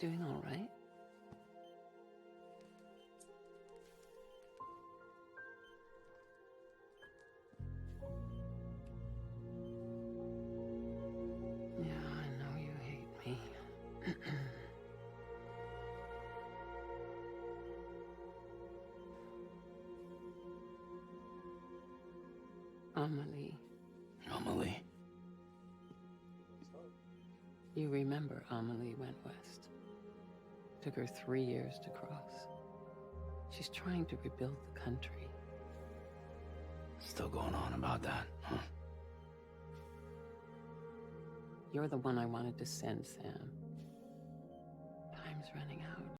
Doing all right? Yeah, I know you hate me. Amelie. Amelie? You remember Amelie went west. Took her 3 years to cross. She's trying to rebuild the country. Still going on about that, huh? You're the one I wanted to send, Sam. Time's running out.